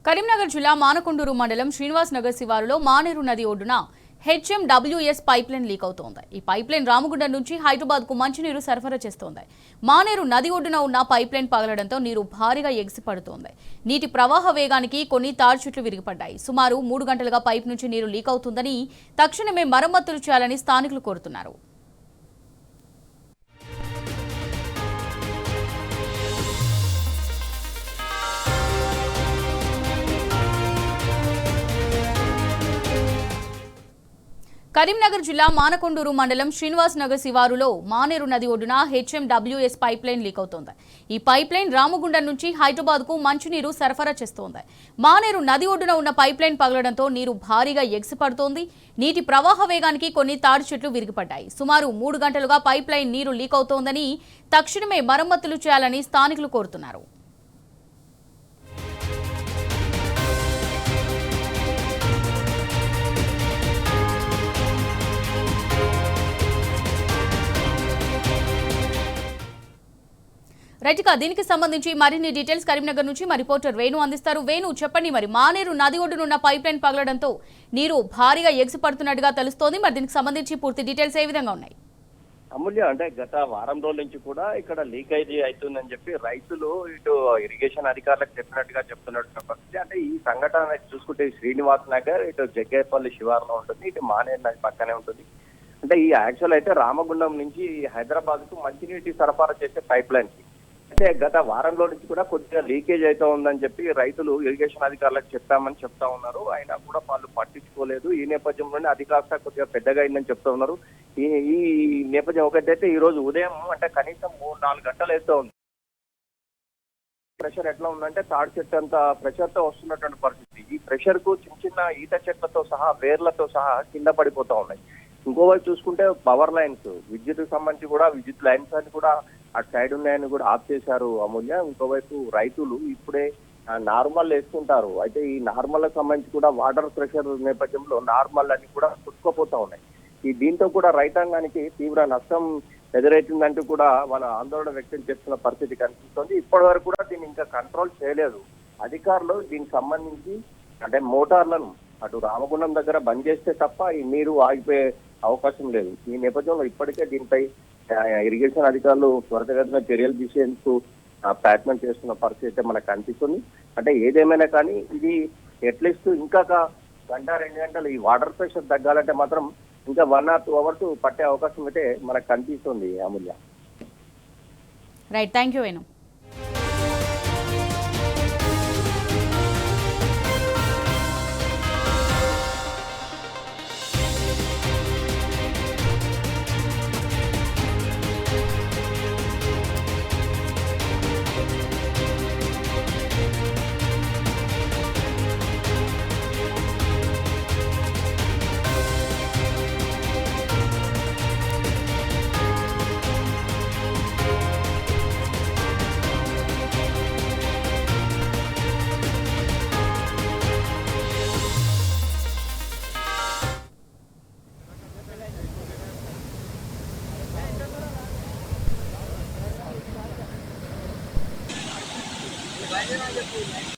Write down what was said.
కరీంనగర్ జిల్లా మానకొండూరు మండలం శ్రీనివాస్ నగర్ శివారులో మానేరు నది ఒడ్డున హెచ్ఎండబ్ల్యూఎస్ పైప్లైన్ లీక్ అవుతోంది. ఈ పైప్లైన్ రామగుండం నుంచి హైదరాబాద్ కు మంచినీరు సరఫరా చేస్తోంది. మానేరు నది ఒడ్డున ఉన్న పైప్లైన్ పగలడంతో నీరు భారీగా ఎగిసిపడుతోంది. నీటి ప్రవాహ వేగానికి కొన్ని తారు చెట్లు విరిగిపడ్డాయి. సుమారు 3 గంటలుగా పైప్ నుంచి నీరు లీక్ అవుతుందని తక్షణమే మరమ్మతులు చేయాలని స్థానికులు కోరుతున్నారు. కరీంనగర్ జిల్లా మానకొండూరు మండలం శ్రీనివాస్ నగర్ శివారులో మానేరు నది ఒడ్డున హెచ్ఎండబ్ల్యూఎస్ పైప్లైన్ లీక్ అవుతోంది. ఈ పైప్లైన్ రామగుండం నుంచి హైదరాబాద్ కు మంచినీరు సరఫరా చేస్తోంది. మానేరు నది ఒడ్డున ఉన్న పైప్లైన్ పగలడంతో నీరు భారీగా ఎగిసిపడుతోంది. నీటి ప్రవాహ వేగానికి కొన్ని తాడు చెట్లు విరిగిపడ్డాయి. సుమారు 3 గంటలుగా పైప్లైన్ నీరు లీక్ అవుతోందని తక్షణమే మరమ్మతులు చేయాలని స్థానికులు కోరుతున్నారు. రైట్గా దీనికి సంబంధించి మరిన్ని డీటెయిల్స్ కరీంనగర్ నుంచి మా రిపోర్టర్ వేణు అందిస్తారు. వేణు, చెప్పండి, మరి మానేరు నది ఒడ్డునున్న పైప్లైన్ పగలడంతో నీరు భారీగా ఎగిసిపడుతున్నట్టుగా తెలుస్తోంది. మరి దీనికి సంబంధించి పూర్తి డీటెయిల్స్ ఏ విధంగా ఉన్నాయి? అమూల్య, అంటే గత వారం రోజుల నుంచి కూడా ఇక్కడ లీకేజ్ అవుతుందని చెప్పి రైతులు ఇటు ఇరిగేషన్ అధికారులకు చెప్పినట్టుగా చెప్తున్నట్టు పరిస్థితి. అంటే ఈ సంఘటన చూసుకుంటే శ్రీనివాస్ నగర్ ఇటు జగ్గేపల్లి శివారులో ఉంటుంది, ఇటు మానేరు నది పక్కనే ఉంటుంది. అంటే ఈ యాక్చువల్ అయితే రామగుండం నుంచి హైదరాబాద్ కు మంచినీటి సరఫరా చేసే పైప్ లైన్ కి అయితే గత వారంలో నుంచి కూడా కొద్దిగా లీకేజ్ అవుతా ఉందని చెప్పి రైతులు ఇరిగేషన్ అధికారులకు చెప్తామని చెప్తా ఉన్నారు. అయినా కూడా వాళ్ళు పట్టించుకోలేదు. ఈ నేపథ్యంలోనే అది కాస్త కొద్దిగా పెద్దగా అయిందని చెప్తా ఉన్నారు. ఈ నేపథ్యం ఒకటైతే ఈ రోజు ఉదయం అంటే కనీసం 3-4 గంటలు వేస్తూ ఉంది. ప్రెషర్ ఎట్లా ఉందంటే తాడు చెట్టు అంత ప్రెషర్ తో వస్తున్నటువంటి పరిస్థితి. ఈ ప్రెషర్ కు చిన్న చిన్న ఈత చెట్లతో సహా వేర్లతో సహా కింద పడిపోతా ఉన్నాయి. ఇంకోవైపు చూసుకుంటే పవర్ లైన్స్, విద్యుత్ సంబంధించి కూడా విద్యుత్ లైన్స్ అని కూడా అటు సైడ్ ఉన్నాయని కూడా ఆఫ్ చేశారు అమూల్య. ఇంకోవైపు రైతులు ఇప్పుడే నార్మల్ వేసుకుంటారు. అయితే ఈ నార్మల్ సంబంధించి కూడా వాటర్ ప్రెషర్ నేపథ్యంలో నార్మల్ అన్ని కూడా కొట్టుకుపోతా ఉన్నాయి. ఈ దీంతో కూడా రైతాంగానికి తీవ్ర నష్టం ఎదురవుతుందంటూ కూడా వాళ్ళ ఆందోళన వ్యక్తం చేస్తున్న పరిస్థితి కనిపిస్తుంది. ఇప్పటి వరకు కూడా దీన్ని ఇంకా కంట్రోల్ చేయలేదు అధికారులు. దీనికి సంబంధించి అంటే మోటార్లను అటు రామగుండం దగ్గర బంద్ చేస్తే తప్ప ఈ నీరు ఆగిపోయే అవకాశం లేదు. ఈ నేపథ్యంలో ఇప్పటికే దీనిపై ఇరిగేషన్ అధికారులు త్వరితగతిన చర్యలు తీసేందుకు ప్రయత్నం చేస్తున్న పరిస్థితి మనకు కనిపిస్తుంది. అంటే ఏదేమైనా కానీ ఇది అట్లీస్ట్ ఇంకా 1-2 గంటలు ఈ వాటర్ ప్రెషర్ తగ్గాలంటే మాత్రం ఇంకా 1 or 2 hours పట్టే అవకాశం అయితే మనకు కనిపిస్తుంది Amulya. Right, thank you Venu. Vai,